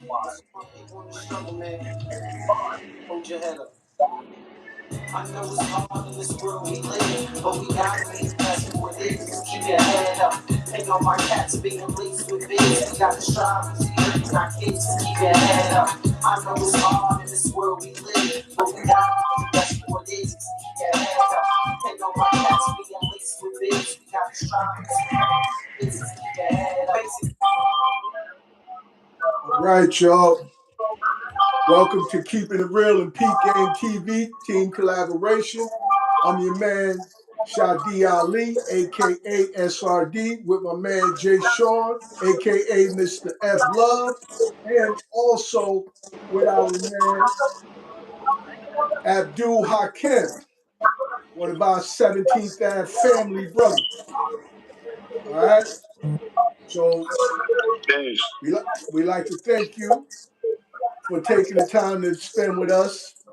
Some people in the struggle, man. Hold your head up. I know it's hard in this world we live, but we gotta make the best of what it is. Keep your head up. Ain't no my cats being laced with biz. We gotta strive to see we got kids to keep your head up. I know it's hard in this world we live, but we gotta make the best of what it is. Keep your head up. Ain't no my cats being laced with biz. We gotta strive to see keep your head up. All right, y'all. Welcome to Keeping It Real and Peep Game TV, team collaboration. I'm your man, Shadi Ali, a.k.a. SRD, with my man Jay Sean, a.k.a. Mr. F. Love, and also with our man Abdul Hakim, one of our 17th Ave family brothers. All right? So we like to thank you for taking the time to spend with us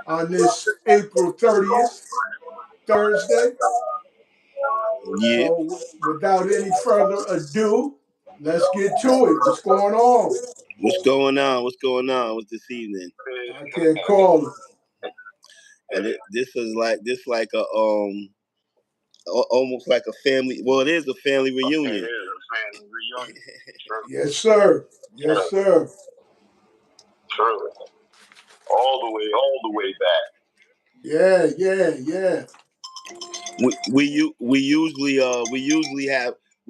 on this April 30th, Thursday. Yeah. So without any further ado, let's get to it. What's going on? What's going on? What's going on with this evening? I can't call it. And this is like a almost like a family. Well, it is a family reunion. It is a family reunion. Yes, sir. Yes, sir. True. All the way back. Yeah. We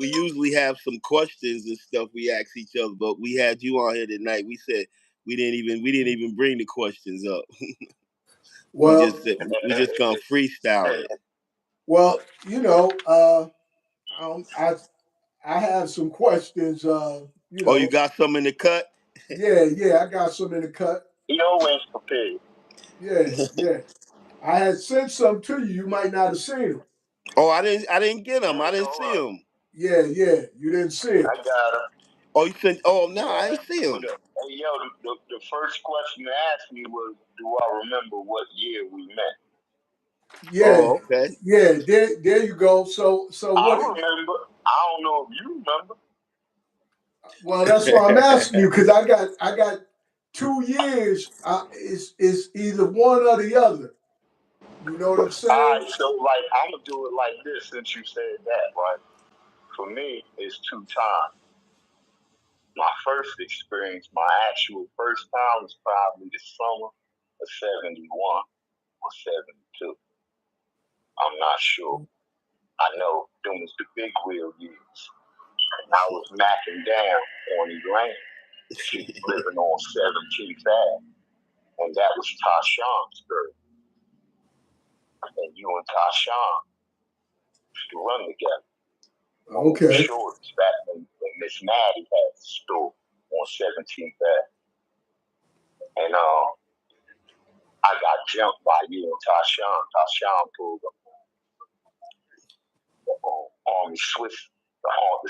usually have some questions and stuff we ask each other, but we had you on here tonight. We said we didn't even bring the questions up. Well, we just gonna freestyle it. Well, I have some questions. Oh, you got some in the cut? Yeah, I got some in the cut. He always prepared. Yeah. I had sent some to you. You might not have seen them. Oh, I didn't get them. I didn't see them. Yeah, you didn't see it. I got them. Oh, you sent? Oh, no, I didn't see them. Hey, yo, the first question you asked me was, do I remember what year we met? Yeah. Oh, okay. Yeah, there you go. So what? I remember. I don't know if you remember. Well, that's why I'm asking you, because I got 2 years. It's either one or the other. You know what I'm saying? All right, so like I'm gonna do it like this since you said that, right? For me, it's 2 times. My first experience, my actual first time, was probably the summer of '71 or '72. I'm not sure. I know them was the big wheel years. And I was macking down on Elaine. She was living on 17th Ave. And that was Tashawn's girl. And you and Tashawn used to run together. Okay. Sure, it's back when Miss Maddie had the store on 17th Ave. And I got jumped by you and Tashawn. Tashawn pulled up the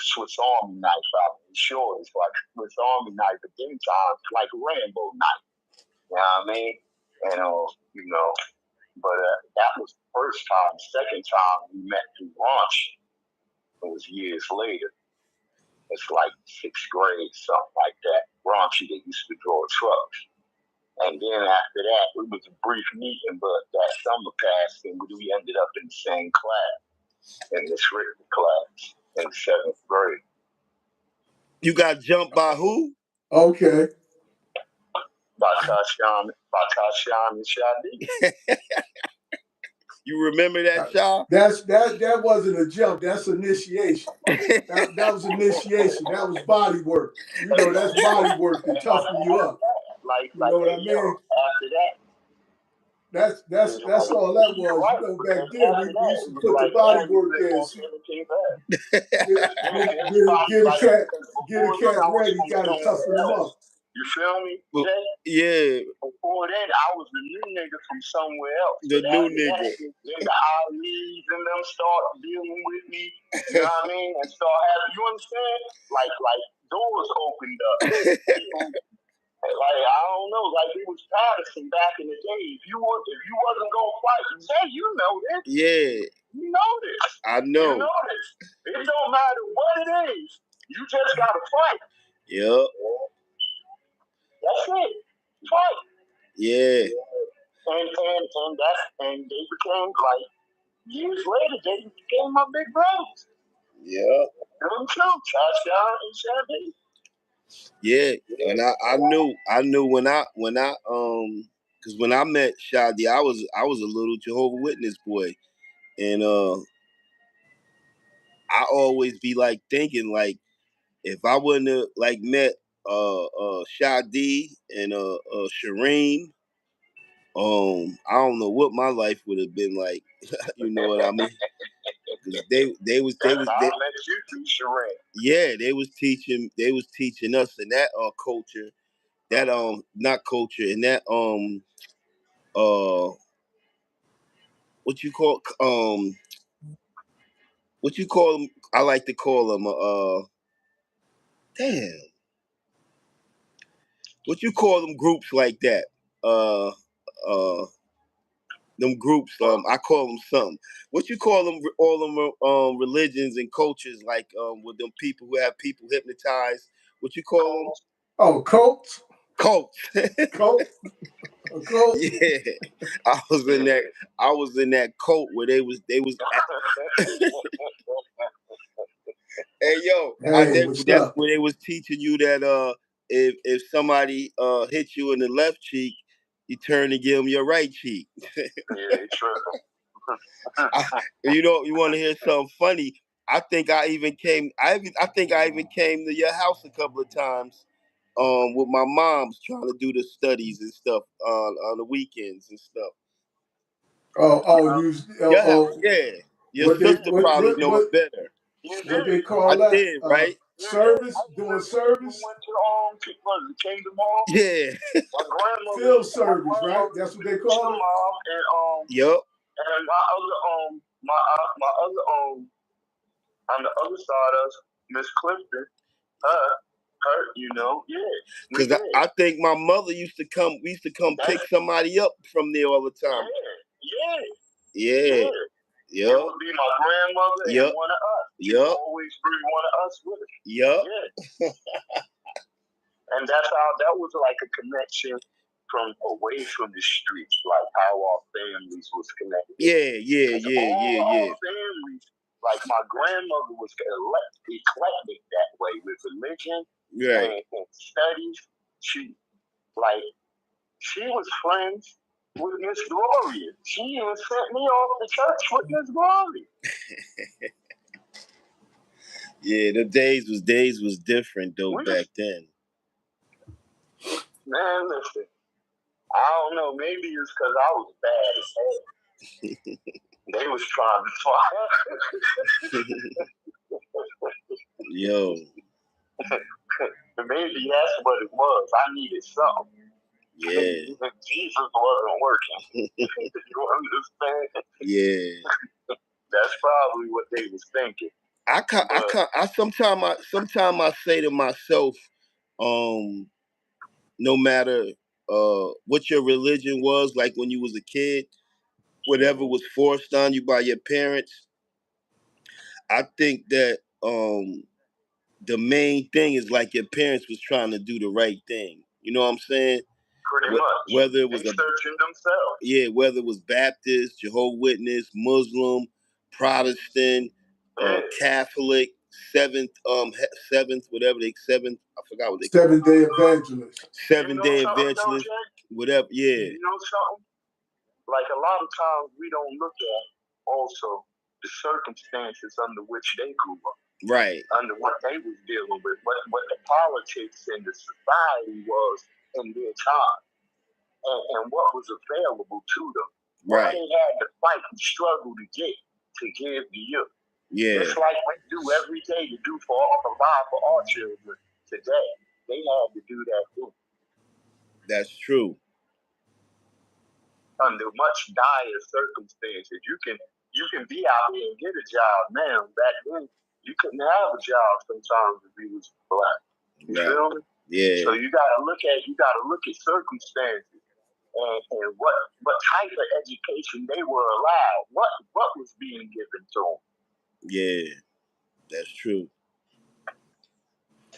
Swiss Army knife out. Sure, it's like a Swiss Army knife at them times, like a Rambo knife. You know what I mean? And but that was the first time. The second time we met through lunch, it was years later. It's like 6th grade, something like that. Raunchy, they used to draw trucks. And then after that, it was a brief meeting, but that summer passed and we ended up in the same class, in this written class, in 7th grade. You got jumped by who? Okay. By Tashawn and Shadi. You remember that, Shaw? That wasn't a jump. That's initiation. That was initiation. That was body work. You know, that's body work to toughen you up. You know what I mean? After that. That's all that was. You know, back then we used to put the body work in. Get a cat ready, gotta toughen them up. You feel me? Yeah. Before that, I was the new nigga from somewhere else. The new nigga. Then the Ali's and them start dealing with me. You know what I mean? And start having, you understand? Like doors opened up. Like, I don't know, like it was Patterson back in the day. If you wasn't gonna fight, you know this. Yeah. You know this. I know. You know this. It don't matter what it is. You just gotta fight. Yep. That's it. Fight. Yeah. And they became like years later. They became my big brothers. Yeah. Them too, Tasha and Shabby. Yeah. And I knew because when I met Shadi, I was a little Jehovah Witness boy, and I always be like thinking like if I wouldn't have like met Shadi and Shareem, I don't know what my life would have been like. You know what I mean? Because I met you through Sheree. yeah, they was teaching us in that culture, that not culture, in that uh what you call what you call them, I like to call them damn, what you call them groups like that, uh uh them groups, I call them something. What you call them? All them religions and cultures, like with them people who have people hypnotized. What you call them? Oh, cults. Cults. Cult. A cult. Yeah, I was in that. I was in that cult where they was. Hey yo, Hey, what's that's up? where they was teaching you that if somebody hit you in the left cheek, you turn and give them your right cheek. Yeah, true. You want to hear something funny? I think I even came. I think I even came to your house a couple of times, with my mom's trying to do the studies and stuff on the weekends and stuff. You. Your house, Oh, yeah. Your what they sister probably know it better. You what they did. I call that? did, right? You did. I Service, doing remember when you service, went to the Kingdom Hall. Yeah. field service, right? Grandmother That's what they introduced call your it. mom Yup. and my other my other on the other side of Miss Clifton, her, yeah, we Because did. I think my mother used to come. We used to come pick somebody up from there all the time. Yeah. Yeah. It would be my grandmother and one of us. She always bring one of us with her. Yup. Yeah. And that was like a connection from away from the streets, like how our families was connected. Yeah. Our families, like my grandmother was eclectic that way with religion and studies. She was friends with Miss Gloria. She even sent me off to church with Miss Gloria. Yeah, the days was different though back then. Man, listen, I don't know. Maybe it's because I was bad as hell. They was trying to Yo. Maybe that's what it was. I needed something. Yeah. Jesus wasn't working. You understand? Yeah. That's probably what they was thinking. Sometimes I say to myself, no matter what your religion was, like when you was a kid, whatever was forced on you by your parents, I think that the main thing is like your parents was trying to do the right thing. You know what I'm saying? Pretty much. Whether it was searching themselves. Yeah, whether it was Baptist, Jehovah's Witness, Muslim, Protestant, Catholic, seventh, whatever they seventh, I forgot what they call it. 7-day evangelist. 7-day evangelist, whatever. Yeah. You know something? Like a lot of times we don't look at also the circumstances under which they grew up. Right. Under what they was dealing with, what the politics and the society was in their time, and what was available to them. What they had to fight and struggle to get to give to you. Yeah. It's like we do every day to provide for our children today. They had to do that too. That's true. Under much dire circumstances, you can be out here and get a job now. Back then, you couldn't have a job sometimes if you was black. You feel me? Yeah. So you gotta look at circumstances and what type of education they were allowed. What was being given to them. Yeah, that's true.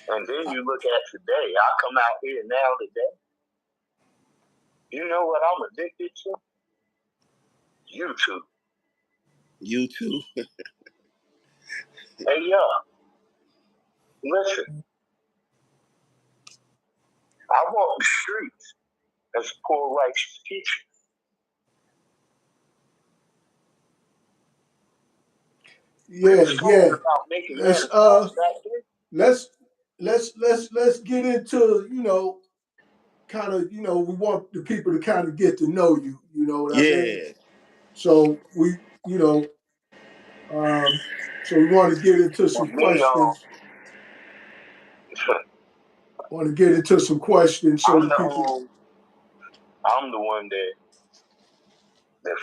And then you look at today. I come out here now today. You know what I'm addicted to? YouTube. YouTube. Hey, listen. I walk the streets as poor righteous teacher. We was talking about making Let's manifest back then. let's get into, kind of, we want the people to kind of get to know you, you know what I mean? Yeah. So you know, so we want to get into For some me, questions. Want to get into some questions so I'm the the people. I'm the one that that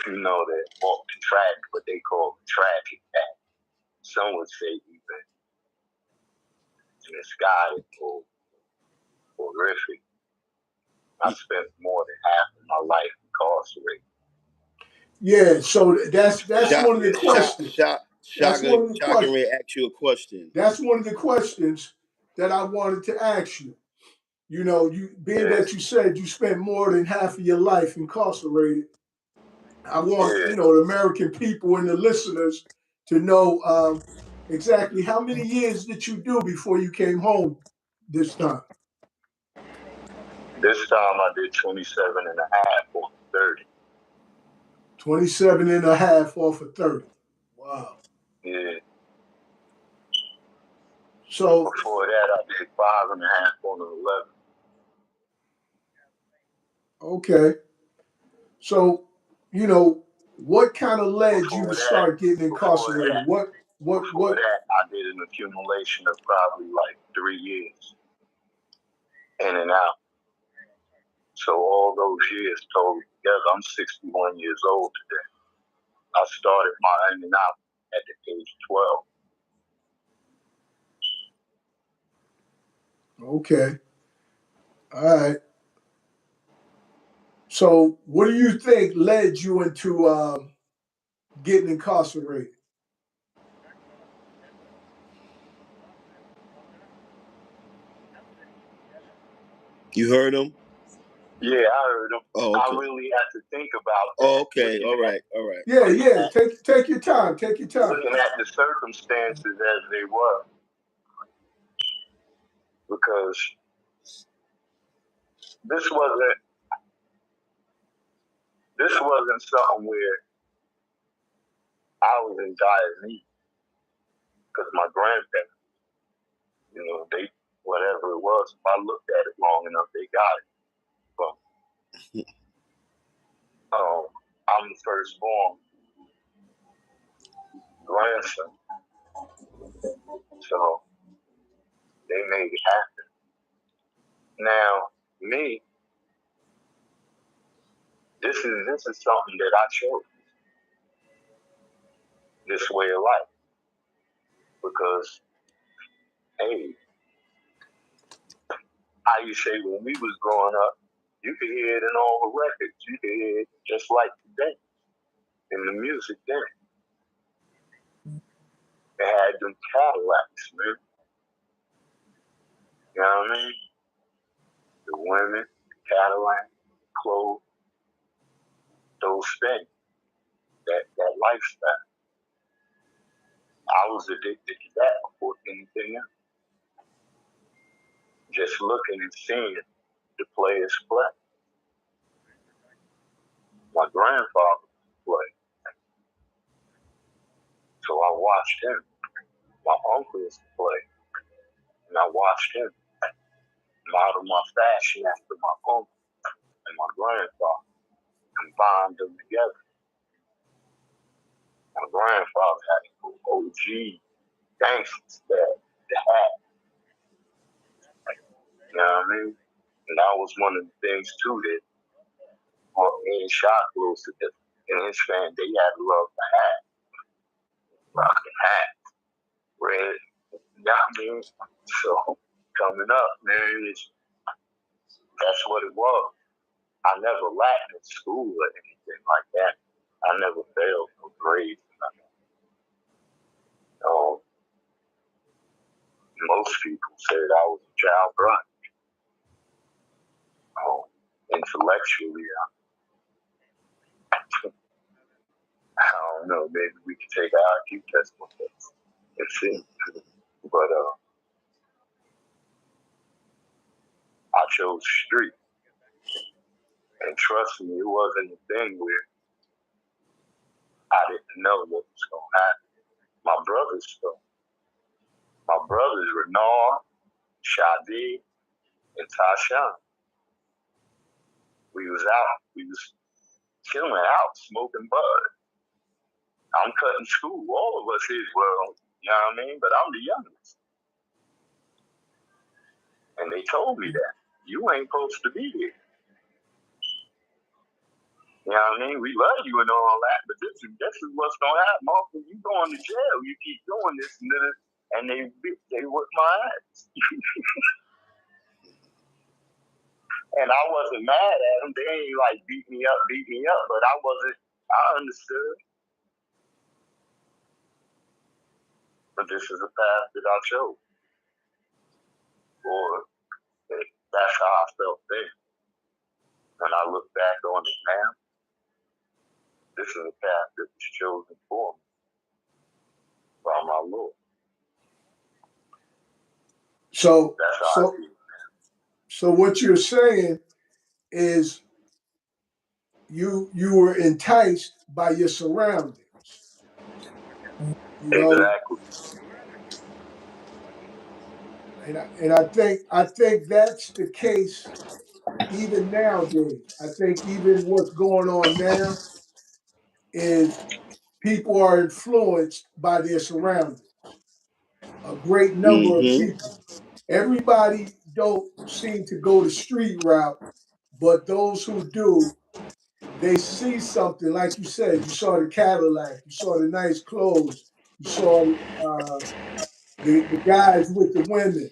walk the track, what they call track attack. Some would say even misguided or horrific. I spent more than half of my life incarcerated. Yeah, so that's Shot, one of the questions. That's one of the Shotgun questions. Ray ask you a question. That's one of the questions that I wanted to ask you. You know, you being Yeah, that you said you spent more than half of your life incarcerated, I want, yeah. the American people and the listeners to know exactly how many years did you do before you came home this time? This time I did 27 and a half on 30. 27 and a half off of 30. Wow. Yeah. So, Before that, I did 5.5 on 11. okay. So, what kind of led you Before to that, start getting before incarcerated? that, before What, that, I did an accumulation of probably like 3 years in and out. So all those years totaled together, I'm 61 years old today. I started my in and out at the age of 12. okay. All right. So, what do you think led you into getting incarcerated? You heard him? Yeah, I heard him. Oh, I okay. really had to think about Oh, that. okay. All right. All right. Yeah. Take your time. Take your time. Looking at the circumstances as they were, because this wasn't this wasn't something where I was in dire need. Because my grandparents, they whatever it was, if I looked at it long enough, they got it. But I'm the firstborn grandson, so they made it happen. Now, me, this is something that I chose, this way of life, because hey, how you say when we was growing up, you could hear it in all the records. You could hear it just like today in the music then. They had them Cadillacs, man. You know what I mean? The women, Cadillac, clothes, those things, that lifestyle. I was addicted to that before anything else. Just looking and seeing the players play. My grandfather played, so I watched him. My uncles play, and I watched him model my fashion after my uncle and my grandfather, combined them together. My grandfather had an OG gangster style, the hat. You know what I mean? And that was one of the things too that me and Shot was in his fan, they had to love the hat, rocking hat, red. You know what I mean? So coming up, man, that's what it was. I never lacked in school or anything like that. I never failed no grades. Um, Most people said I was a child grunt. In intellectually, I don't know. Maybe we could take an IQ test one day and see. But I chose street, and trust me, it wasn't a thing where I didn't know what was going to happen. My brothers, Renard, Shadi, and Tashawn, we was chilling out, smoking bud. I'm cutting school. All of us is, well, you know what I mean? But I'm the youngest. And they told me that. You ain't supposed to be here. You know what I mean? We love you and all that, but this is what's gonna happen. Motherfucker, you going to jail. You keep doing this and they whip my ass. And I wasn't mad at them. They ain't like beat me up, but I understood. But this is a path that I chose. Or that's how I felt then. When I look back on it now, this is a path that was chosen for me by my Lord. So what you're saying is you were enticed by your surroundings. You know, Exactly. and I think that's the case even nowadays. I think even what's going on now is people are influenced by their surroundings. A great number of Mm-hmm. people. Everybody don't seem to go the street route, but those who do, they see something like you said. You saw the Cadillac, you saw the nice clothes, you saw the guys with the women,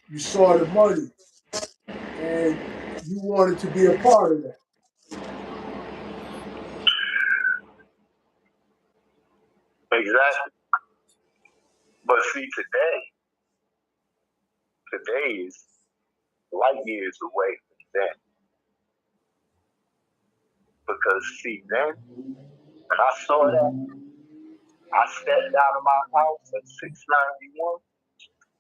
you saw the money, and you wanted to be a part of that. Exactly. But see, today is light years away from then. Because see, then when I saw that, I stepped out of my house at 691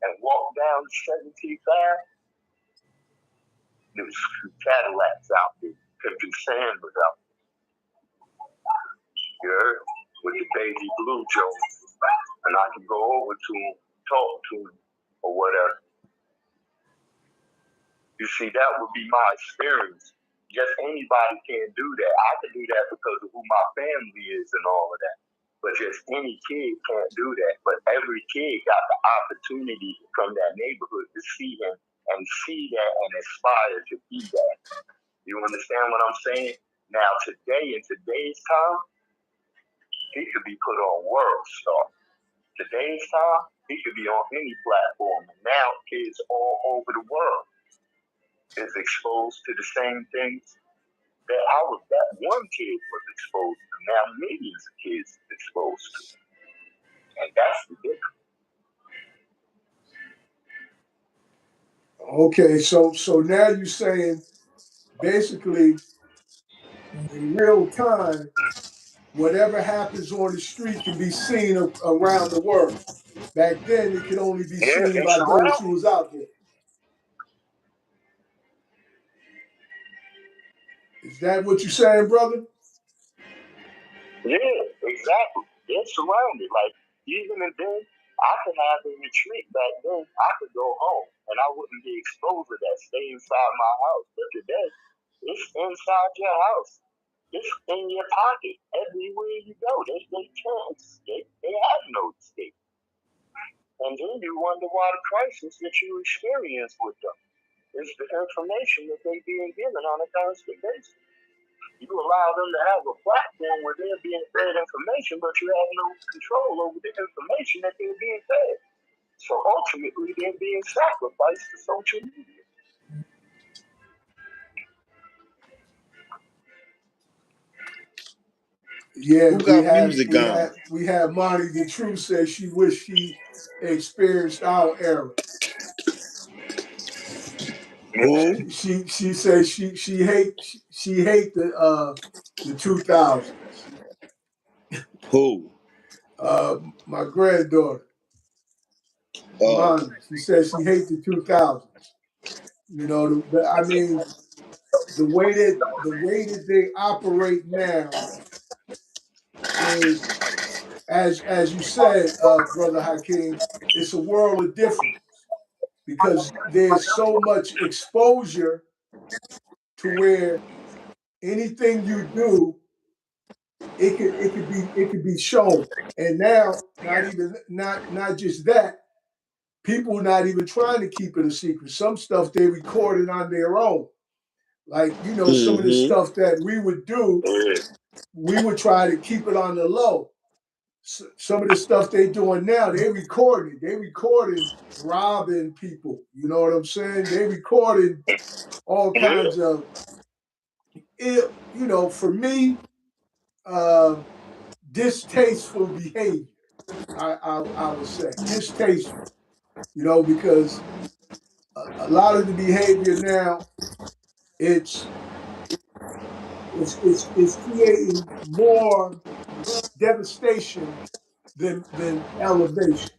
and walked down 17th Ave. There was Cadillacs out there. Pimpin' Sand was out there with the baby blue Jones. And I could go over to him, talk to him, or whatever. You see, that would be my experience. Just anybody can't do that. I can do that because of who my family is and all of that. But just any kid can't do that. But every kid got the opportunity from that neighborhood to see him and see that and aspire to be that. You understand what I'm saying? Now, today, in today's time, he could be put on World Star. Today's time, he could be on any platform. And now, kids all over the world is exposed to the same things that one kid was exposed to. Now millions of kids exposed to. And that's the difference. Okay, so now you're saying basically in real time, whatever happens on the street can be seen around the world. Back then, it could only be Yeah, seen it's by those around. who was out there. Is that what you're saying, brother? Yeah, exactly. They're surrounded. Like, even then, I could have a retreat back then. I could go home and I wouldn't be exposed to that. Stay inside my house. But today, it's inside your house. It's in your pocket. Everywhere you go. They can't escape. They have no escape. And then you wonder why the crisis that you experience with them is the information that they're being given on a constant basis. You allow them to have a platform where they're being fed information, but you have no control over the information that they're being fed. So ultimately, they're being sacrificed to social media. Yeah, Who got music on? we have Monty the Truth say she wish she experienced our era. Who? She says she hate the 2000s. Who? My granddaughter, Oh. Imani, she says she hate the 2000s. You know, I mean, the way that they operate now is, as you said, brother Hakeem, it's a world of difference because there's so much exposure to where anything you do, it could be shown. And now, not just that, people not even trying to keep it a secret. Some stuff they recorded on their own. Like, some of the Mm-hmm. stuff that we would do, we would try to keep it on the low. Some of the stuff they doing now, they recording. They recording robbing people. You know what I'm saying? They recording all Yeah. kinds of for me, uh, distasteful behavior. I would say distasteful. Because a lot of the behavior now, it's it's creating more devastation than elevation.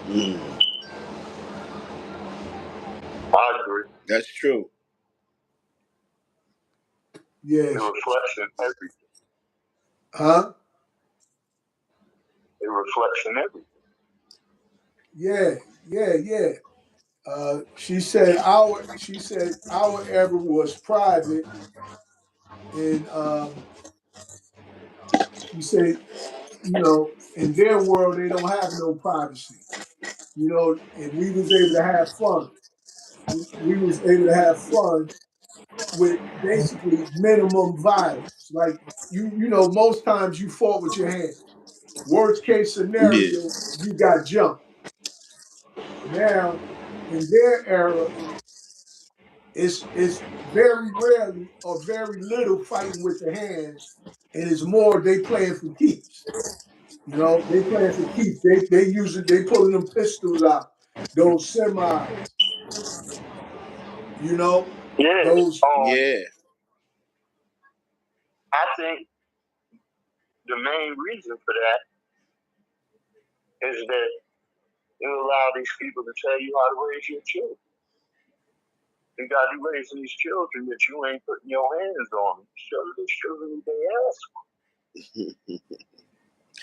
Mm. I agree. That's true. It Yes. reflects in everything. Huh? It reflects in everything. Yeah, yeah. She said our era was private, and she said, in their world they don't have no privacy. And we was able to have fun. We was able to have fun with basically minimum violence. Like most times you fought with your hands. Worst case Yeah. scenario, you got jumped. Now, in their era, it's very rarely or very little fighting with the hands, and it's more they playing for keeps. They playing for keeps. They pulling them pistols out, those semis. You know, Yeah. those. Yeah. I think the main reason for that is that you allow these people to tell you how to raise your children. You got to be raising these children that you ain't putting your hands on them. Show the children they ask.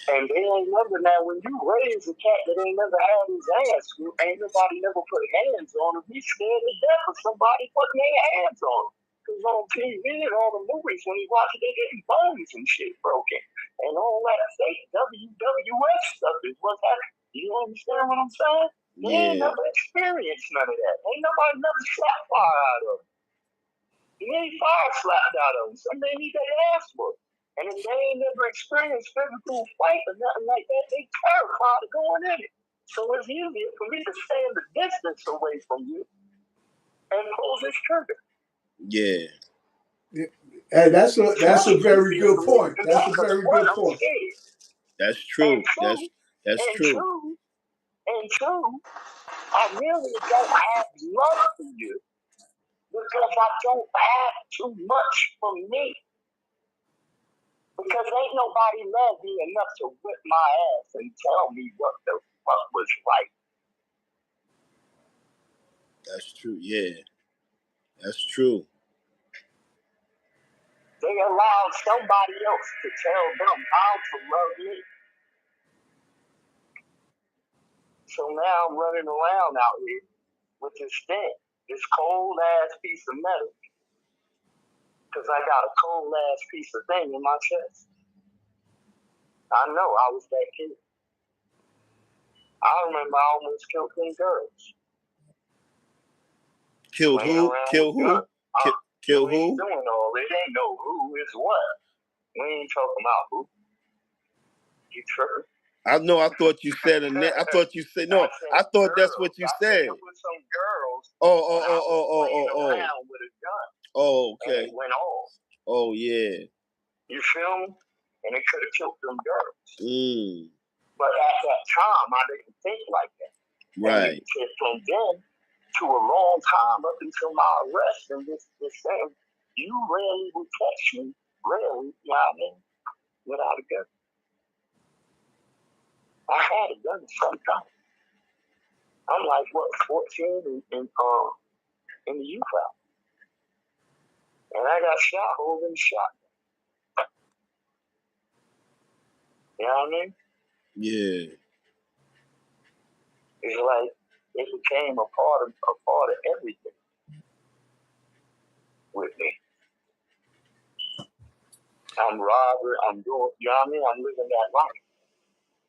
And they ain't never, now when you raise a cat that ain't never had his ass, ain't nobody never put hands on him. He's scared to death of somebody putting their hands on him. Because on TV and all the movies, when he watches, they getting bones and shit broken. And all that fake WWF stuff is what's happening. You understand what I'm saying? They ain't Yeah. never experienced none of that. Ain't nobody never slapped fire out of him. He ain't fire slapped out of him. Some they need their ass whooped. And if they ain't never experienced physical fight or nothing like that, they terrified of going in it. So it's easier for me to stand the distance away from you and pull this trigger. Yeah. Hey, that's It's a really very easier good for me to point. do that That's a because very one, good I'm point. scared. That's And true. two, That's and true. two, and two, I really don't have love for you because I don't have too much for me. Because ain't nobody loved me enough to whip my ass and tell me what the fuck was right. That's true. Yeah. That's true. They allowed somebody else to tell them how to love me. So now I'm running around out here with this thing, this cold ass piece of metal. Because I got a cold ass piece of thing in my chest. I know I was that kid. I remember I almost killed 10 girls. Killed Playing who? around Kill with who? guns. Kill We ain't who? doing all it. Ain't no who is what. We ain't talking about who. You tripping? I know. I thought you said a name. I thought you said no. I thought that's what you I said. said it was some girls Oh, when I was playing oh. around with a gun. Oh, And okay. it went off. Oh, yeah. You feel me? And it could have killed them girls. Mm. But at that time, I didn't think like that. Right. And from then to a long time up until my arrest and this thing, you rarely would catch me, rarely, you know what I mean, without a gun. I had a gun sometimes. I'm like, what, 14 in the youth house. And I got shot holding shot. You know what I mean? Yeah. It's like it became a part of everything with me. I'm Robert, I'm doing, you know what I mean? I'm living that life.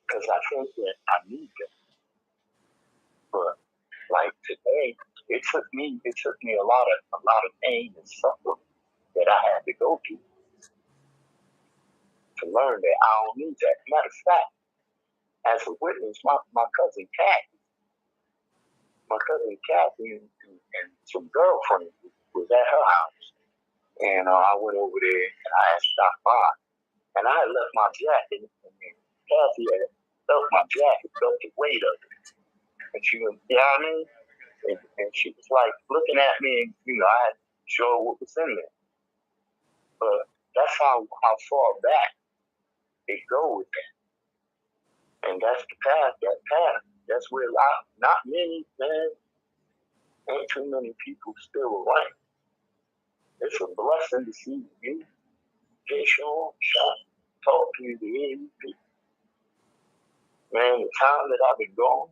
Because I think that I need that. But like today, it took me a lot of pain and suffering that I had to go through to learn that I don't need that. Matter of fact, as a witness, my cousin Kathy and some girlfriends was at her house. And I went over there and I asked Doc Bob. And I had left my jacket and Kathy had felt my jacket, felt the weight of it. And she was, you know what I mean? And she was like looking at me and, I had to show her what was in there. But that's how far back it goes. And that's the path, that path. That's where not many, man, ain't too many people still around. It's a blessing to see you get your shot, talk to you, to hear you. Man, the time that I've been gone,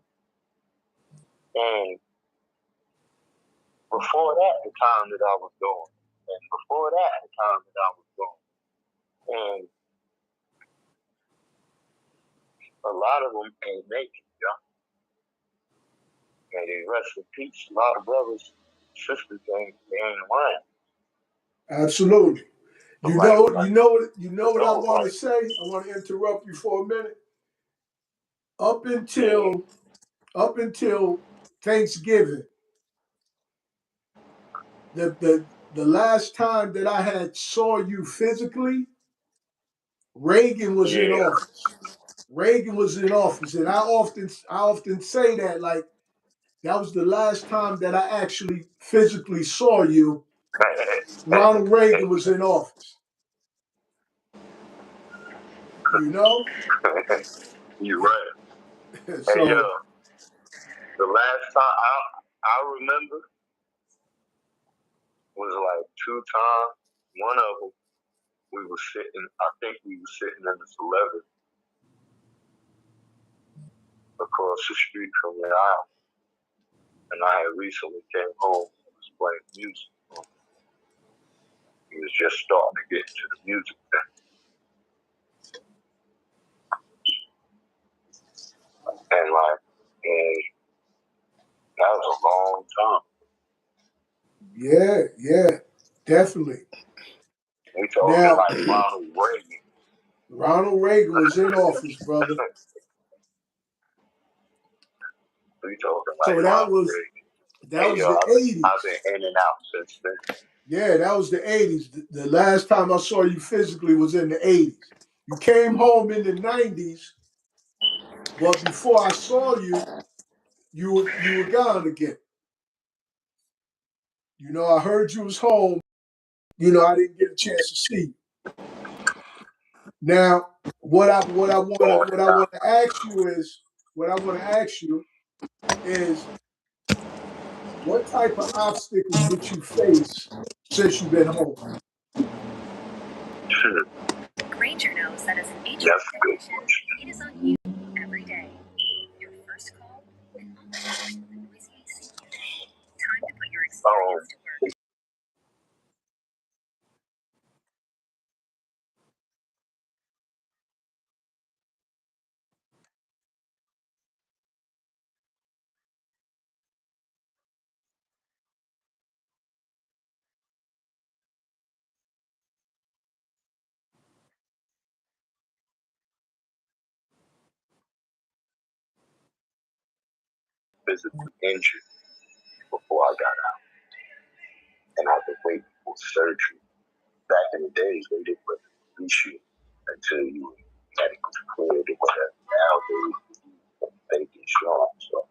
and before that, the time that I was gone, and before that, the time that I was gone. And a lot of them ain't make it, And they rest in peace. A lot of brothers, sisters, they ain't around. Absolutely. You know what I want to say? I want to interrupt you for a minute. Up until Thanksgiving, the last time that I had saw you physically, Reagan was in office. Reagan was in office, and I often say that, like, that was the last time that I actually physically saw you. Ronald Reagan was in office. You know? You're right. Hey, yo, So the last time I remember was like 2 times. One of them, I think we were sitting in the 11 across the street from the aisle. And I had recently came home and was playing music. He was just starting to get into the music thing. And that was a long time. yeah, definitely. We talking Now, like Ronald Reagan. Ronald Reagan was in office, brother. We talking like So Ronald Reagan. that Hey, was yo, the I've 80s. been in and out since then. Yeah, that was the 80s. The last time I saw you physically was in the 80s. You came home in the 90s, but before I saw you, you were gone again. I heard you was home. I didn't get a chance to see you. Now, Going what I down. want to ask you is what I want to ask you is what type of obstacles did you face since you've been home? Granger knows that as an HR technician, it is on you every day. Your first call and almost the noisy AC unit. Time to put your experience to work. Physically injured before I got out, and I've been waiting for surgery. Back in the days, they didn't release you until you were medically cleared or whatever. Now they get strong. So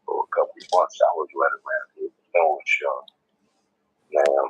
for a couple of months, I was running around here No one's young. Now,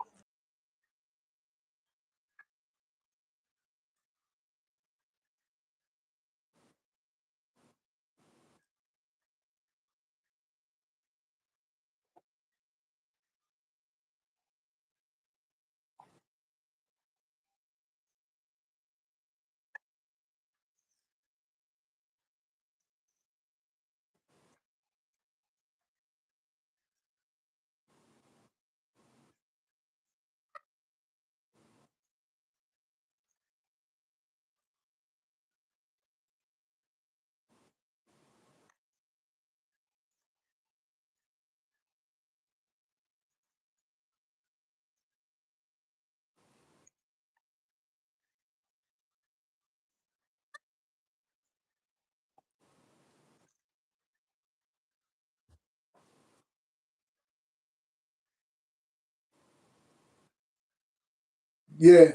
Yeah,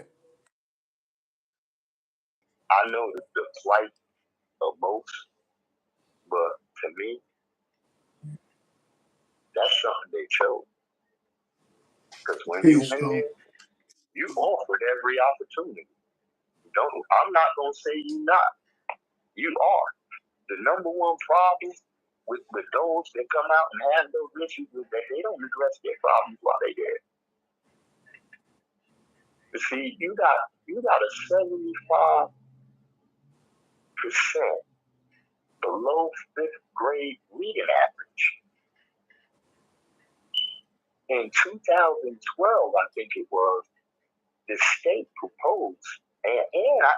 I know the plight of most, but to me, that's something they chose. Because when you peace, in Tone. there, you offered every opportunity. Don't I'm not gonna say you not. You are. The number one problem with those that come out and have those issues is that they don't address their problems while they there. You see, you got a 75% below fifth grade reading average. In 2012, I think it was, the state proposed, and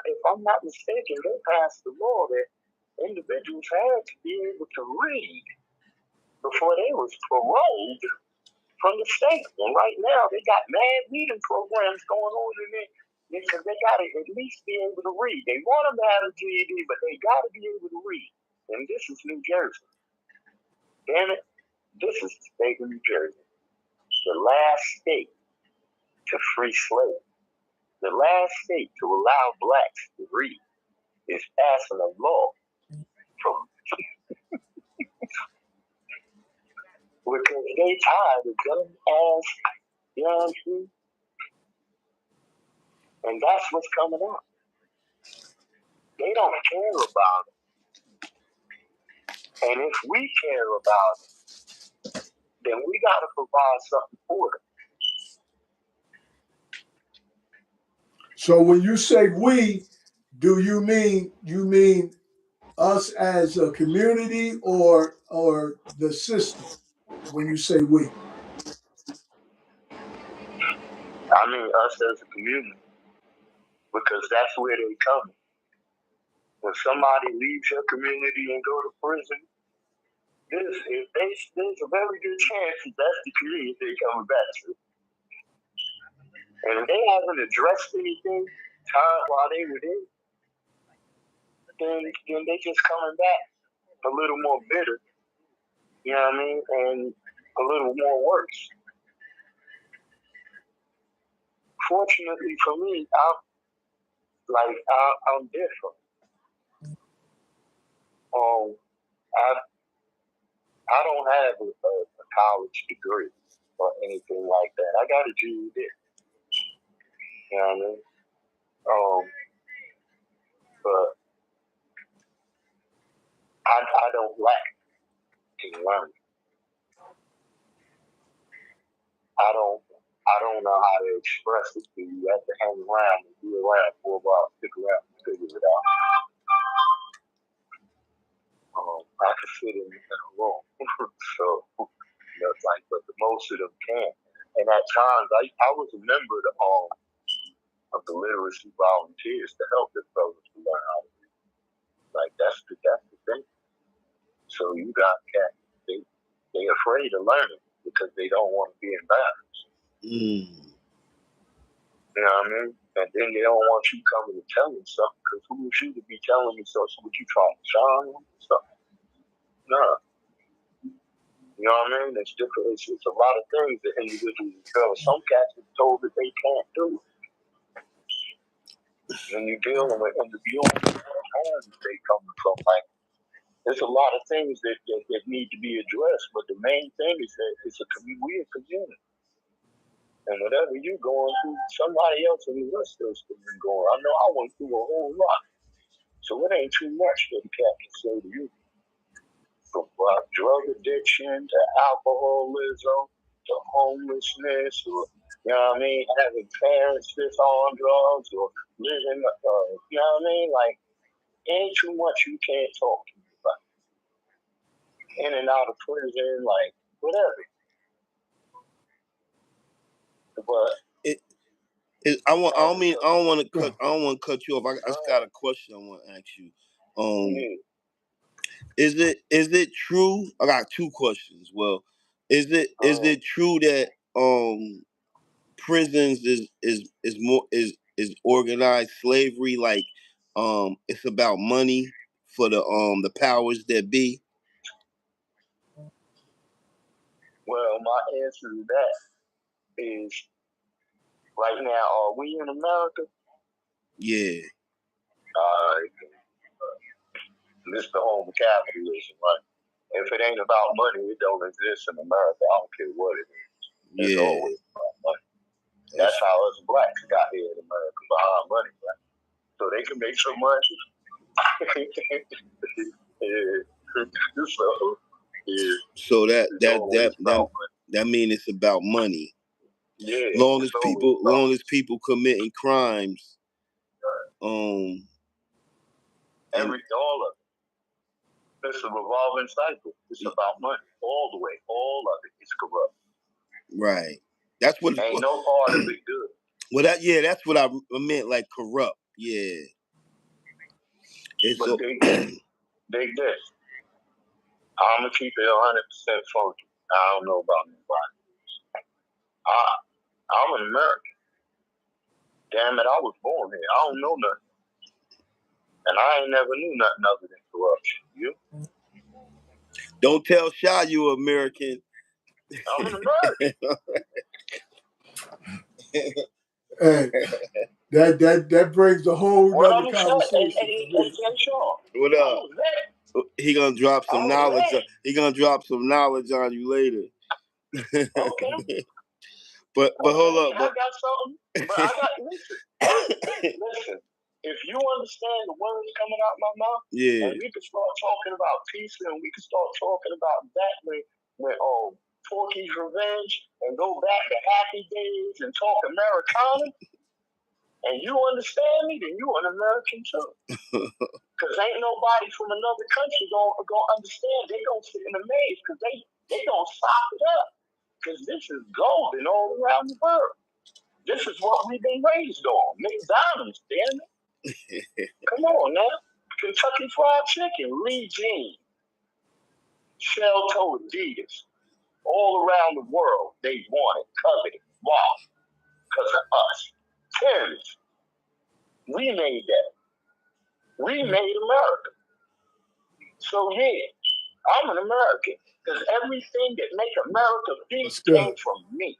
if I'm not mistaken, they passed the law that individuals had to be able to read before they was paroled from the state. And right now, they got mad reading programs going on in there because they got to at least be able to read. They want them to have a GED, but they got to be able to read. And this is New Jersey. Damn it, this is the state of New Jersey, the last state to free slaves, the last state to allow blacks to read is passing a law from because they tired of them as young people, and that's what's coming out. They don't care about it, and if we care about it, then we got to provide something for them. So when you say we, do you mean us as a community or the system when you say we? I mean, us as a community, because that's where they come. When somebody leaves your community and go to prison, there's a very good chance that that's the community they're coming back to. And if they haven't addressed anything time while they were there, then they just coming back a little more bitter, you know what I mean, and a little more worse. Fortunately for me, I'm different. I I don't have a college degree or anything like that. I got a GED, you know what I mean? But I don't lack in learning. I don't I don't know how to express it to you. You have to hang around and be around for a while, stick around and figure it out. I can sit in a room, so like, but the most of them can't. And at times, I was a member of the literacy volunteers to help the fellows to learn how to read. Like that's the thing. So you got cats, they afraid of learning because they don't want to be embarrassed. Mm. You know what I mean? And then they don't want you coming to tell them something because who is you to be telling me so? So what you trying to shine them or something? No. You know what I mean? It's different. It's a lot of things that individuals feel. Some cats are told that they can't do. When you're dealing with individuals, homes they come from, like There's a lot of things that need to be addressed, but the main thing is that we a community. And whatever you going through, somebody else in the rest of us has been going. I know I went through a whole lot. So it ain't too much that the cat can say to you. From drug addiction to alcoholism to homelessness or, you know what I mean, having parents that's on drugs or living, you know what I mean? Like, ain't too much you can't talk to me about. In and out of prison, like, whatever. But I don't want to cut you off. I just got a question I want to ask you. yeah. Is it true? I got two questions. Well, is it true that prisons is organized slavery? Like it's about money for the powers that be. Well, my answer to that is right now, are we in America? Yeah. This is the home of capitalism, right? If it ain't about money, it don't exist in America. I don't care what it is. It's Yeah. always about money. That's how us blacks got here in America, by our money, right? So they can make some money. Yeah. So that means it's about money. Yeah. Long as people committing crimes, all of it. It's a revolving cycle. It's about money. All the way. All of it is corrupt. Right. That's what ain't no part of it good. Well, that's what I meant, like corrupt. Yeah. But dig this. I'm gonna keep it 100% funky. I don't know about anybody. I'm an American. Damn it, I was born here. I don't know nothing. And I ain't never knew nothing other than corruption. You? Don't tell Shy you American. I'm an American. Hey, that brings a whole nother conversation. What up? He gonna drop some knowledge. He gonna drop some knowledge on you later. Okay. But hold up. I got something. But I got listen. If you understand the words coming out of my mouth, yeah, and we can start talking about peace, and we can start talking about that when Porky's Revenge, and go back to Happy Days and talk Americana, and you understand me, then you an American too. Because ain't nobody from another country gonna understand. They gonna sit in a maze because they gonna stop it up. Because this is golden all around the world. This is what we've been raised on. McDonald's, damn it. Come on now. Kentucky Fried Chicken, Lee Jean, Shell Toe Adidas. All around the world, they want it, coveted. Wow. Because of us. Terrorists. We made that. We made America. So yeah, I'm an American. Because everything that make America big came from me.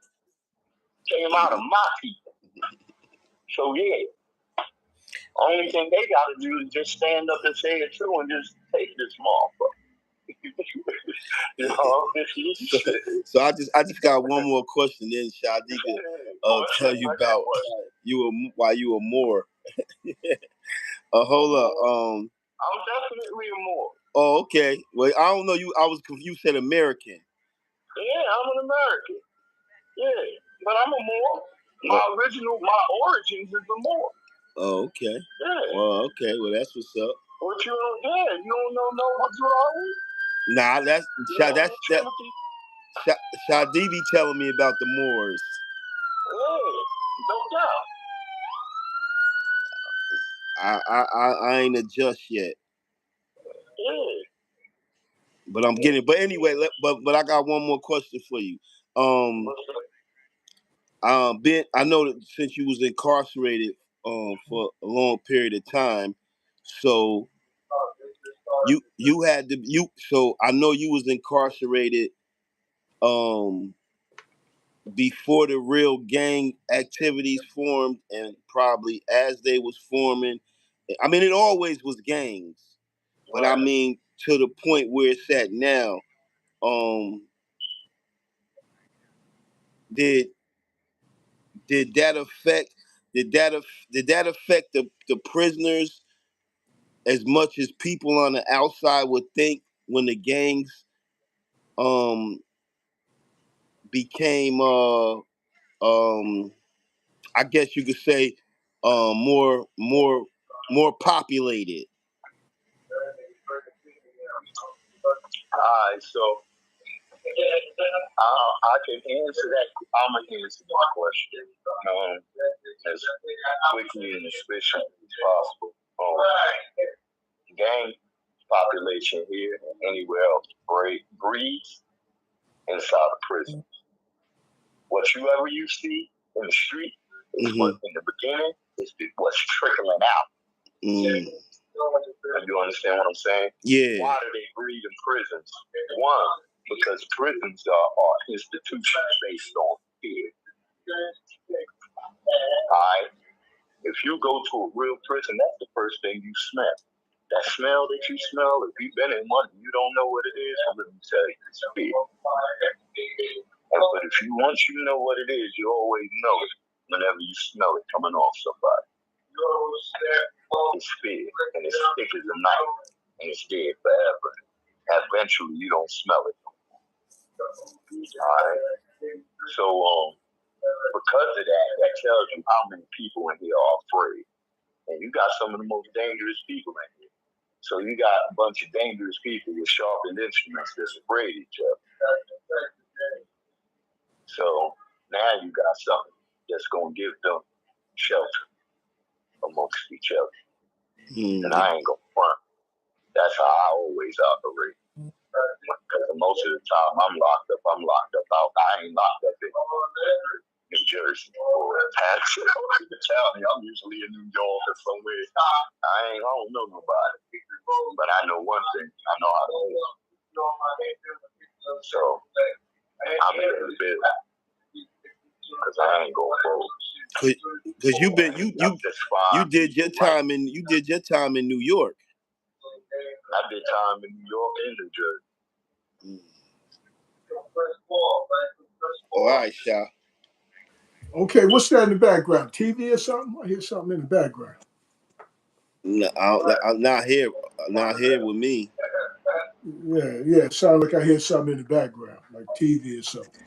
Came out of my people. So yeah. Only thing they got to do is just stand up and say it too and just take this motherfucker. You know, so I just got one more question. Then Shadi could tell you about why you were more. Hold up. I'm definitely a Moor. Oh, okay. Well, I don't know you. I was confused. Said American. Yeah, I'm an American. Yeah, but I'm a Moor. My origins is a Moor. Oh, okay. Yeah. Well, okay. Well, that's what's up. What you don't? Yeah, you don't know what you are. Nah, that's Shadi be telling me about the Moors. Yeah, no doubt. I ain't adjust yet. Yeah. But I'm getting. But anyway, but I got one more question for you. I know that since you was incarcerated for a long period of time, so you had to so I know you was incarcerated before the real gang activities formed, and probably as they was forming. I mean, it always was gangs, but I mean, to the point where it's at now, um, did did that affect did that affect the prisoners as much as people on the outside would think when the gangs um became I guess you could say more populated. Alright, so I can answer that. I'm gonna answer that question as quickly and efficiently as possible. Gang population here and anywhere else breeds inside of prison. Whatever you see in the street is what in the beginning is what's trickling out. You understand what I'm saying? Yeah. Why do they breed in prisons? One, because prisons are institutions based on fear. Alright? If you go to a real prison, that's the first thing you smell. That smell that you smell, if you've been in one and you don't know what it is, I'm going to tell you, it's fear. But if you once you know what it is, you always know it whenever you smell it coming off somebody. It's fear, and it's thick as a knife, and it's dead forever. Eventually, you don't smell it. Alright? So, because of that, that tells you how many people in here are afraid. And you got some of the most dangerous people in here. So you got a bunch of dangerous people with sharpened instruments that's afraid of each other. So now you got something that's going to give them shelter amongst each other. And I ain't going to front. That's how I always operate. Because most of the time I'm locked up out. I ain't locked up in New Jersey or California. I'm usually in New York or somewhere. I don't know nobody. But I know one thing. I know how to live. So I'm in the business. Because I ain't going forward. Because you did your time in New York. I did time in New York and New Jersey. All right, Sha. Okay, what's that in the background? TV or something? I hear something in the background. No, I'm not here. Not here with me. Yeah. Sound like I hear something in the background, like TV or something.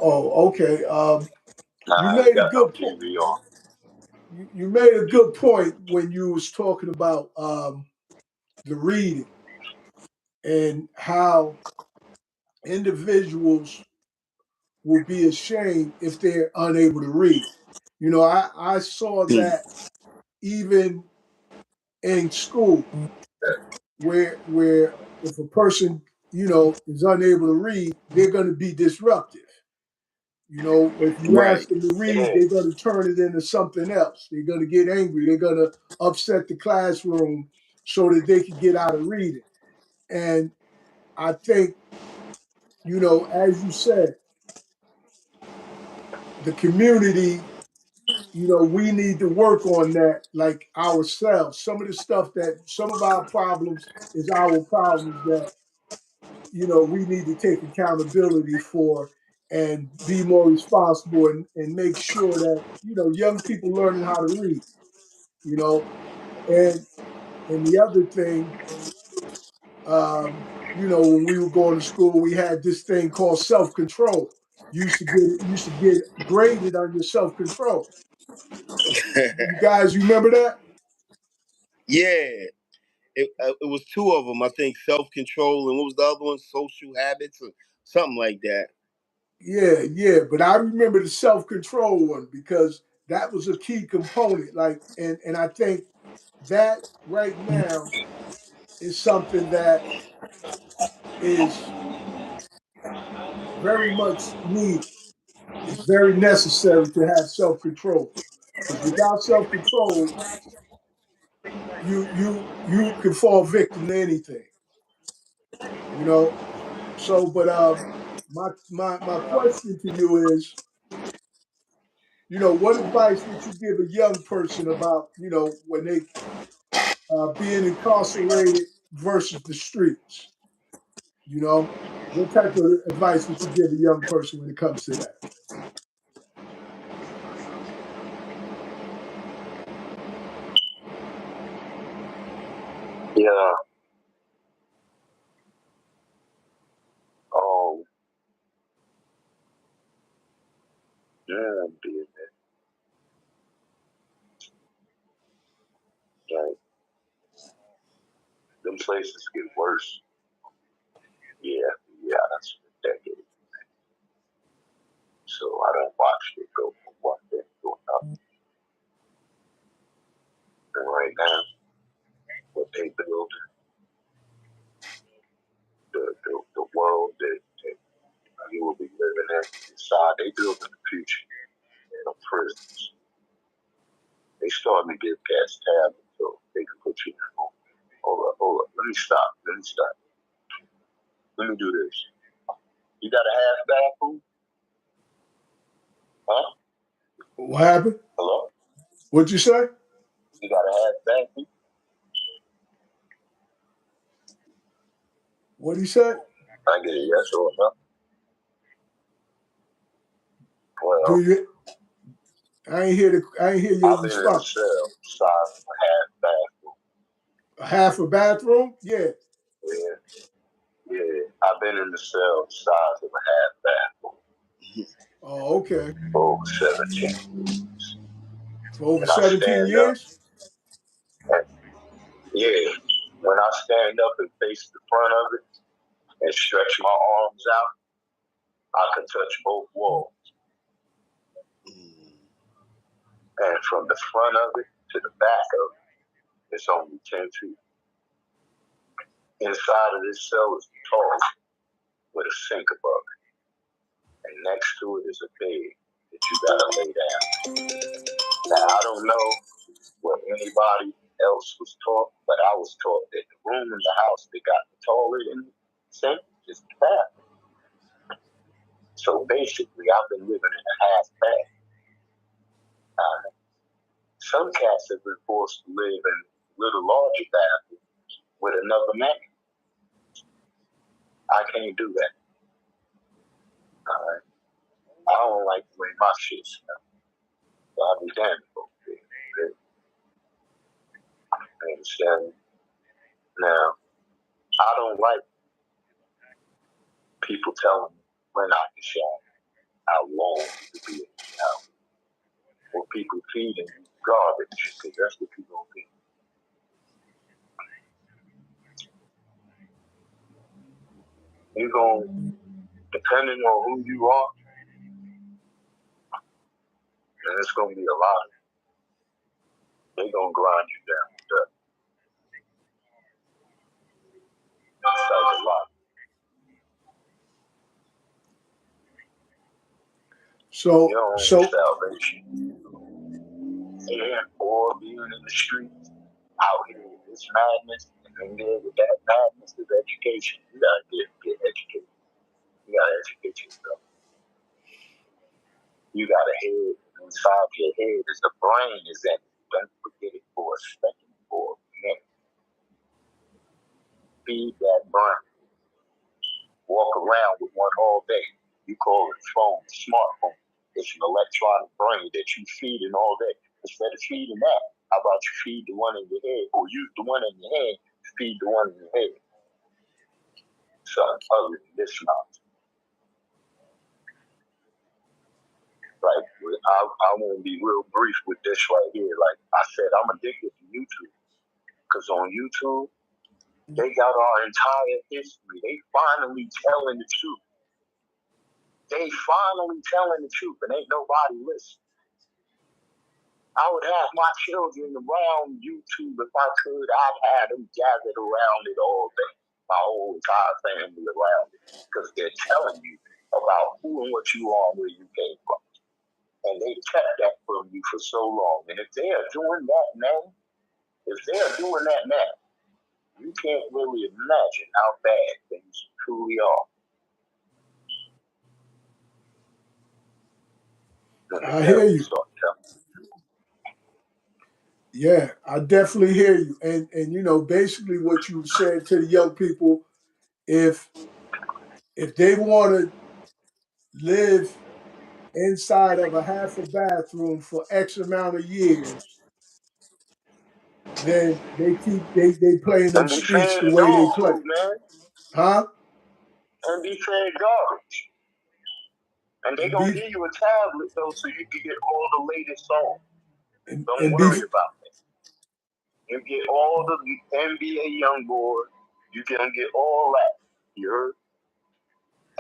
Oh, okay. You I made a got no good point. TV on. You made a good point when you was talking about the reading and how individuals will be ashamed if they're unable to read. You know, I saw that even in school, where if a person, is unable to read, they're going to be disruptive. You know, if you Right. ask them to read, they're going to turn it into something else. They're going to get angry. They're going to upset the classroom so that they can get out of reading. And I think, as you said, the community, we need to work on that like ourselves. Some of our problems is our problems that, we need to take accountability for and be more responsible and make sure that, young people learning how to read, you know. And the other thing, when we were going to school, we had this thing called self-control. You used to get graded on your self-control. You guys remember that? Yeah. It was two of them. I think self-control and what was the other one? Social habits or something like that. Yeah. But I remember the self-control one because that was a key component. Like, and I think that right now is something that is very much needed. It's very necessary to have self-control. Because without self-control, you can fall victim to anything. You know. So, but my question to you is, what advice would you give a young person about, when they being incarcerated versus the streets? You know, what type of advice would you give a young person when it comes to that? Yeah. Oh, yeah, dude. Like, them places get worse. Yeah, yeah, that's a decade. So I don't watch it go from one thing to another. And right now, what they build, the world that you will be living in inside, they build in the future in the prisons. They starting to give cats tablets so they can put you in home. Hold up. Let me stop. Let me do this. You got a half bathroom? Huh? What happened? Hello? What'd you say? You got a half bathroom? What he said? I get a yes or a no. Do Well, you? I ain't hear your I've been in a response. cell size of a half bathroom. A half a bathroom? Yeah. Yeah, yeah. I've been in the cell size of a half bathroom Oh, okay. for over 17 years. For over And I 17 stand up, years? and yeah, when I stand up and face the front of it and stretch my arms out, I can touch both walls. And from the front of it to the back of it, it's only 10 feet. Inside of this cell is a toilet with a sink above it. And next to it is a bed that you gotta lay down. Now, I don't know what anybody else was taught, but I was taught that the room in the house that got the toilet and the sink is the bathroom. So basically, I've been living in a half bath. Some cats have been forced to live in little larger bathrooms with another man. I can't do that. Uh, I don't like the way my shit smells. So I'll be damned if it. You understand? Now, I don't like people telling me when I can shower, how long to be in the shower, or people feeding you garbage, because that's what you're going to be. You're going, depending on who you are, and it's going to be a lot of, they're going to grind you down with that. Like a lot. So, Your own so salvation. And, or being in the streets, out here with this madness, and then there with that madness is education. You got to get educated. You got to educate yourself. You got a head. Inside your head is the brain is that. Don't forget it for a second, for a minute. Feed that brain. Walk around with one all day. You call it phone, smartphone. It's an electronic brain that you feeding all day. Instead of feeding that, how about you feed the one in your head, or use the one in your head to feed the one in your head? Something other than this nonsense. Like, I want to be real brief with this right here. Like I said, I'm addicted to YouTube. Because on YouTube, they got our entire history. They finally telling the truth. They finally telling the truth, and ain't nobody listening. I would have my children around YouTube if I could. I'd have them gathered around it all day. My whole entire family around it. Because they're telling you about who and what you are and where you came from. And they kept that from you for so long. And if they are doing that now, you can't really imagine how bad things truly are. When the I hear devil you. starts telling you. Yeah, I definitely hear you. And you know, basically what you said to the young people, if if they want to live inside of a half a bathroom for X amount of years, then they play in them And be streets fed the way they dog play. food, man. Huh? And be fed garbage. And they And gonna be give you a tablet though, so you can get all the latest songs. Don't and be worry about it. You get all the NBA young boy. You can get all that. You heard?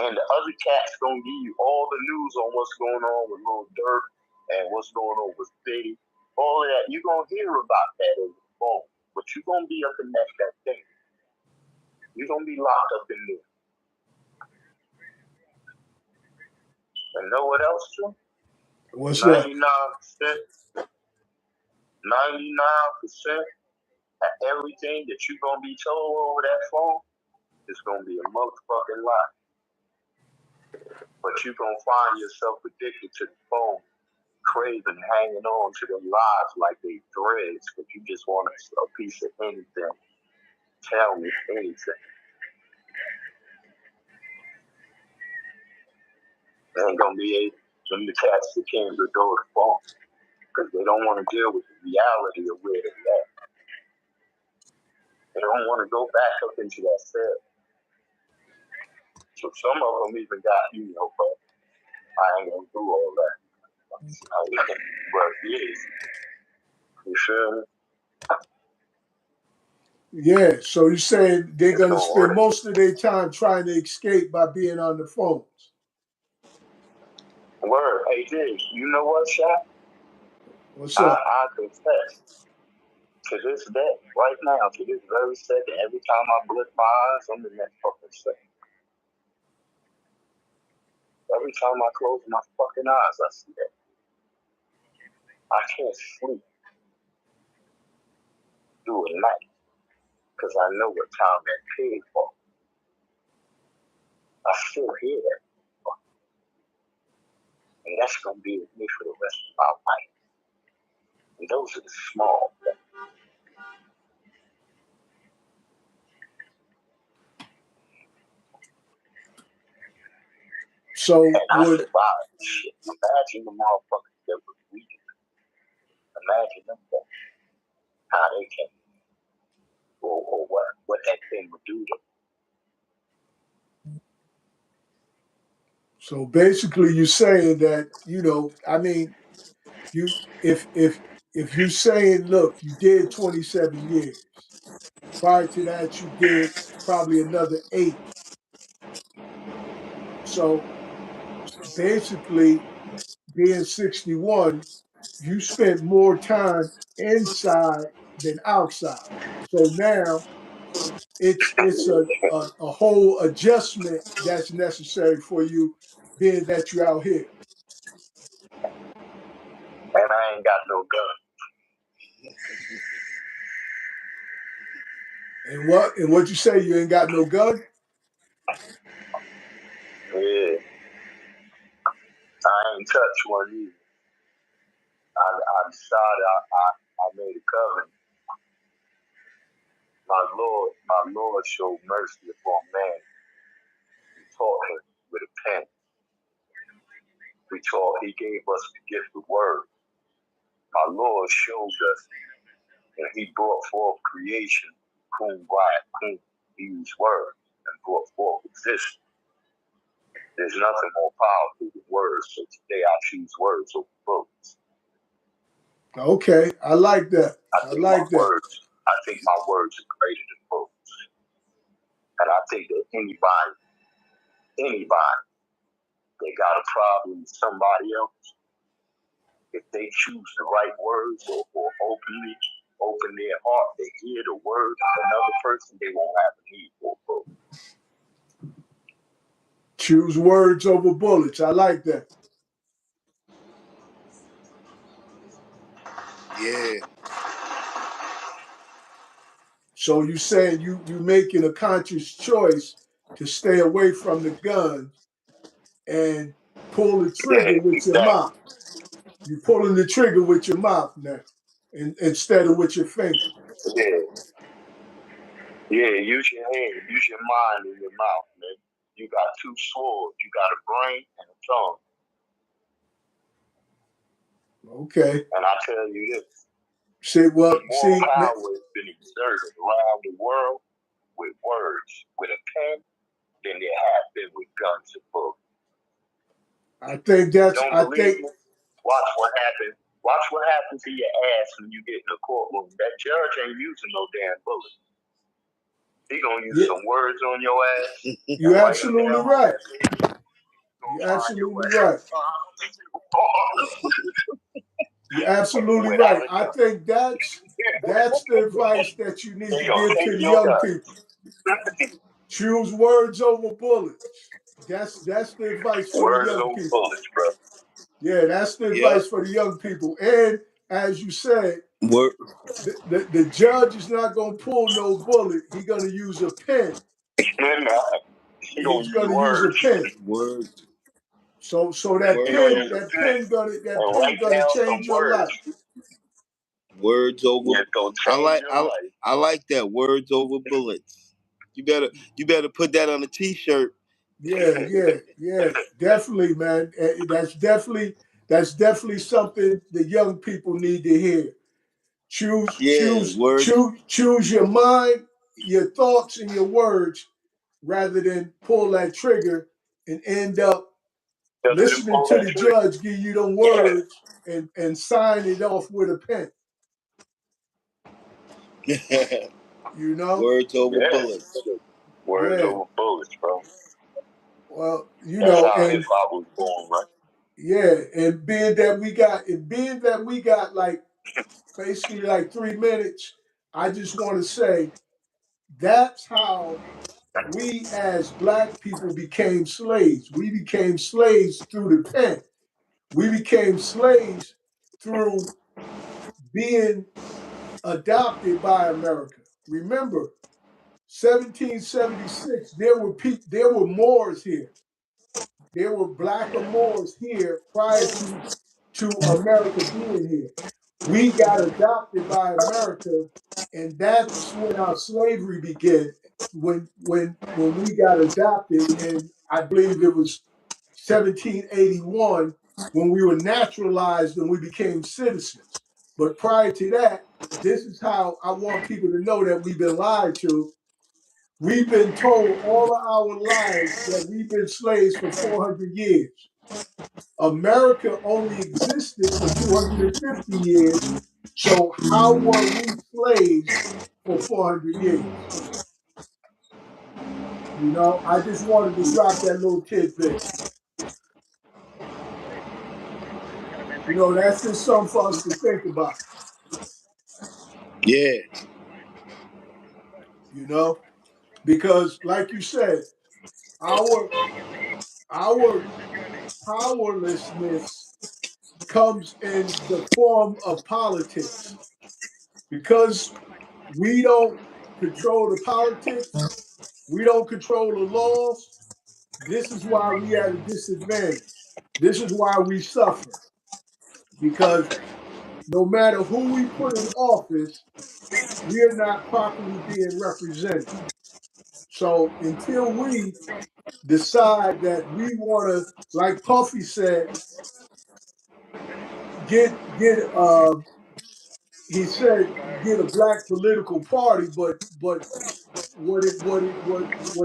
And the other cats gonna give you all the news on what's going on with Lil Durk and what's going on with Diddy. All of that. You're gonna hear about that over the phone. But you're gonna be up in that thing. You're gonna be locked up in there. And know what else, too? what's that? 99%, 99% of everything that you're gonna be told over that phone is gonna be a motherfucking lie. But you're gonna find yourself addicted to the phone, craving, hanging on to them lies like they threads, but you just want a piece of anything. Tell me anything. They ain't gonna be able, them the cats that can't go to the phone because they don't want to deal with the reality of where they're at. They don't want to go back up into that cell. So some of them even got, but I ain't gonna do all that. But it is. You feel me? Yeah, so you're saying they're It's gonna gonna spend work. most of their time trying to escape by being on the phones. Word. Hey, Dig, you know what, Shaq? What's up? I confess to this day, right now, to this very second, every time I blink my eyes, I'm in that fucking second. Every time I close my fucking eyes, I see that. I can't sleep through a night because I know what time that paid for. I still hear that. And that's going to be with me for the rest of my life. And those are the small things. So And I would survived this shit. Imagine the motherfuckers that was weak. Imagine them how they can, or what that thing would do to them. so basically you're saying that, I mean, you if you're saying, look, you did 27 years. Prior to that, you did probably another 8. So basically, being 61, you spent more time inside than outside. So now it's a whole adjustment that's necessary for you, being that you're out here. And I ain't got no gun. And what you say? You ain't got no gun? Yeah. I ain't touched one either. I decided I made a covenant. My Lord showed mercy upon man. He taught him with a pen. He gave us the gift of word. My Lord showed us, and he brought forth creation, whom he used word, and brought forth existence. There's nothing more powerful than words, so today I choose words over books. Okay, I like that. I I think my like that. words, I think my words are greater than books. And I think that anybody that got a problem with somebody else, if they choose the right words or open their heart, they hear the words of another person, they won't have a need for a book. Choose words over bullets. I like that. Yeah. So you saying you making a conscious choice to stay away from the guns and pull the trigger Yeah, with your exactly. mouth. You pulling the trigger with your mouth now. instead of with your finger. Yeah, yeah. Use your head, use your mind and your mouth, man. You got two swords. You got a brain and a tongue. Okay. And I tell you this: See, well, more see, power has been exerted around the world with words, with a pen, than there have been with guns and bullets. Don't I believe think, me? Watch what happens. Watch what happens to your ass when you get in the courtroom. That judge ain't using no damn bullet. He gonna use yeah, some words on your ass, and you're right in there absolutely on right. that bed, you gonna You're find your absolutely ass right. You're absolutely without right. a I doubt. think that's the advice that you need He to gonna give take to the your young gun. people. Choose words over bullets. That's the advice for the Words young over people. bullets, bro. Yeah, that's the Yep. advice for the young people. And as you said, Word. the judge is not going to pull no bullet. He's going to use a pen. And he gonna He's use going to use a words. pen. Word. So that He gonna pen, Word. use a pen that and pen write gonna down some change your words. life. Words over. It's gonna I change like. your I. life. I like that. Words over bullets. You better. You better put that on a T-shirt. Yeah. Definitely, man. That's definitely something the young people need to hear. Choose, Yeah. choose, Words. choose, choose your mind, your thoughts, and your words, rather than pull that trigger and end up Just to listening pull to that the trigger. judge give you them Yeah. words and sign it off with a pen. You know? Words over Yeah. bullets. Words Yeah. over bullets, bro. Well, That's how hip and hop was born, right? yeah, and being that we got like basically like 3 minutes, I just want to say that's how we as black people became slaves. We became slaves through the pen. We became slaves through being adopted by America. Remember, 1776, there were Moors here. There were black Moors here prior to America being here. We got adopted by America, and that's when our slavery began. When we got adopted, and I believe it was 1781 when we were naturalized and we became citizens. But prior to that, this is how I want people to know that we've been lied to. We've been told all of our lives that we've been slaves for 400 years. America only existed for 250 years. So how were we slaves for 400 years? You know, I just wanted to drop that little tidbit. You know, that's just something for us to think about, Yeah. you know, because like you said, our our powerlessness comes in the form of politics. Because we don't control the politics, we don't control the laws. This is why we at a disadvantage. This is why we suffer. Because no matter who we put in office, we are not properly being represented. So until we decide that we want to, like Puffy said, get he said get a black political party, but what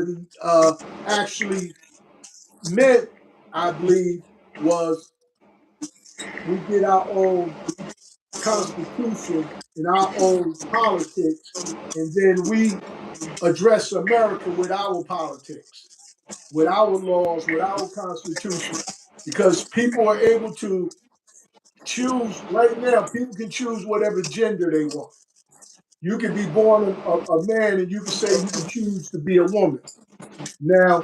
he actually meant, I believe, was we get our own constitution and our own politics, and then we address America with our politics, with our laws, with our constitution, because people are able to choose right now. People can choose whatever gender they want. You can be born a man, and you can say you can choose to be a woman. Now,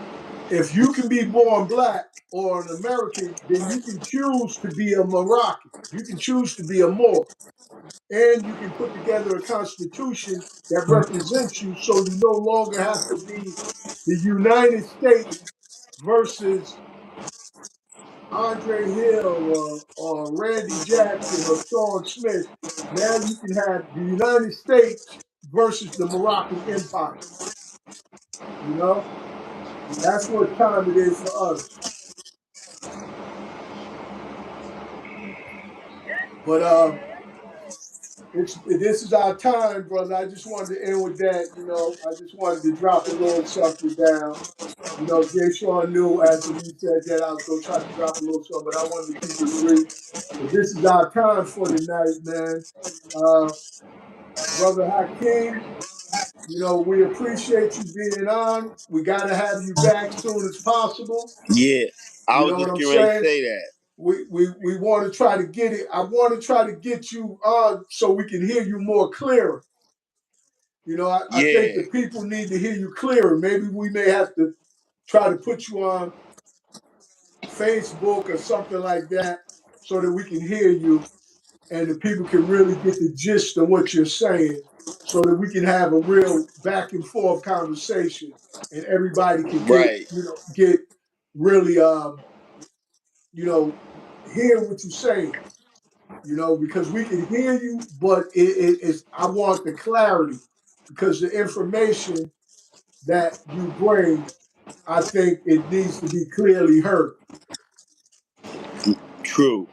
if you can be born black or an American, then you can choose to be a Moroccan. You can choose to be a Moor. And you can put together a constitution that represents you so you no longer have to be the United States versus Andre Hill or Randy Jackson or Sean Smith. Now you can have the United States versus the Moroccan Empire. You know, that's what time it is for us. But it's this is our time, brother. I just wanted to end with that. You know, I just wanted to drop a little something down. You know, Jay Sean knew after we said that I was gonna try to drop a little something, but I wanted to keep it brief. But this is our time for the night, man. Uh, Brother Hakeem, you know, we appreciate you being on. We got to have you back soon as possible. Yeah, I You was know what just I'm getting ready to saying? say that. We want to try to get it. I want to try to get you on so we can hear you more clearer. You know, I think Yeah, the people need to hear you clearer. Maybe we may have to try to put you on Facebook or something like that so that we can hear you and the people can really get the gist of what you're saying so that we can have a real back and forth conversation and everybody can get, right. get really, you know, hear what you're saying, because we can hear you, but it's, I want the clarity because the information that you bring, I think it needs to be clearly heard. True.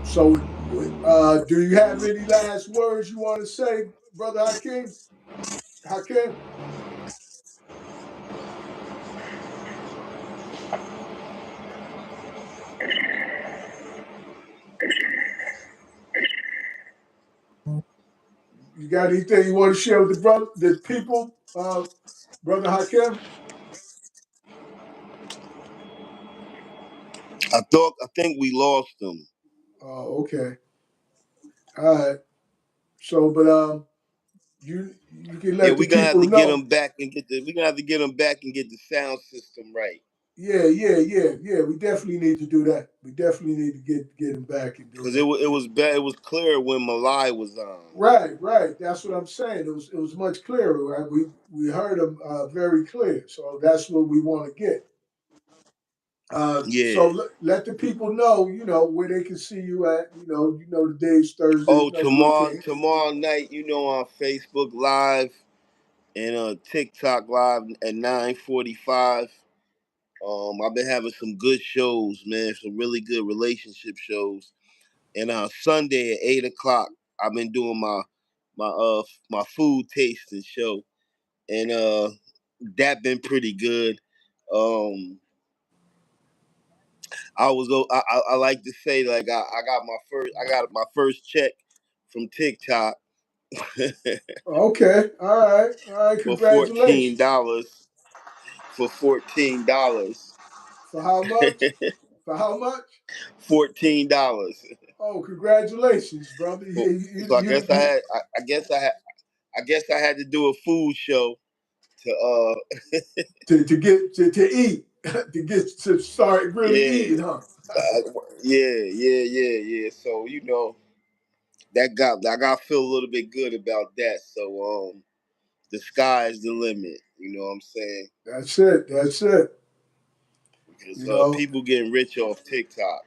So, do you have any last words you want to say, Brother Hakeem? Hakeem? You got anything you want to share with the people, Brother Hakim? I think we lost them. Oh, okay. All right. So, but you can Yeah, let the we gonna have people to get know. them back and get the. We gonna have to get them back and get the sound system right. Yeah, yeah, yeah, yeah. We definitely need to do that. We definitely need to get them back and do Cause that. it was bad. It was clear when Malai was on. Right, right. That's what I'm saying. It was much clearer. Right? We heard them very clear. So that's what we want to get. So Yeah. let the people know, where they can see you at. The day's Thursday. Oh, The weekend. tomorrow night, on Facebook Live and TikTok Live at 9:45. I've been having some good shows, man. Some really good relationship shows. And Sunday at 8 o'clock, I've been doing my food tasting show, and that been pretty good. Um, I like to say like I got my first check from TikTok Okay. All right. for fourteen Congratulations. dollars for $14. For how much? For how much? $14. Oh, congratulations, brother. So, so I guess I had to do a food show to to get to eat to get to start really yeah eating, huh? yeah. So I got to feel a little bit good about that. So the sky is the limit. You know what I'm saying? That's it. That's it. Because You know. people getting rich off TikTok.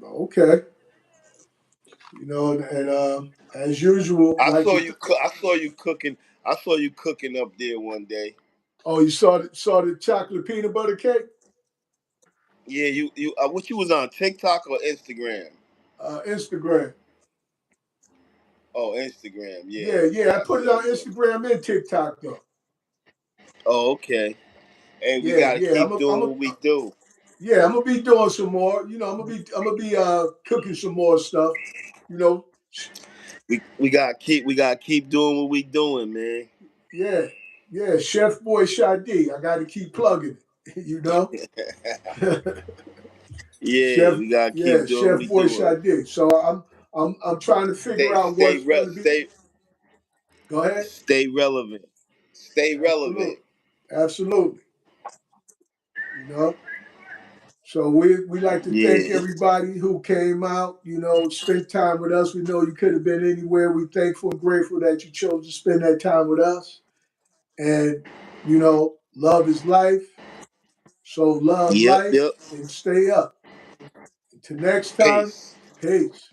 Okay. And as usual, like the. I saw you cooking. I saw you cooking up there one day. Oh, you saw the chocolate peanut butter cake? Yeah, you what you was on TikTok or Instagram? Instagram. Oh, Instagram. Yeah, Yeah, yeah. I I put it saw on you. Instagram and TikTok though. Oh, okay. And we Yeah, gotta yeah. keep doing what we do. Yeah, I'm gonna be doing some more. I'm gonna be cooking some more stuff. You know, We gotta keep doing what we doing, man. yeah, yeah. Chef Boy Shadi, I got to keep plugging it. Yeah, Chef, we gotta yeah, keep doing what Chef we Boy doing. Shadi. So I'm trying to figure out what's going to be. Go ahead. Stay relevant. Stay relevant. Absolutely, absolutely. You know. So we like to thank Yeah. everybody who came out, spent time with us. We know you could have been anywhere. We thankful and grateful that you chose to spend that time with us. And, you know, Love is life. So love Yep, life yep. and stay up. Until next time, Peace. peace.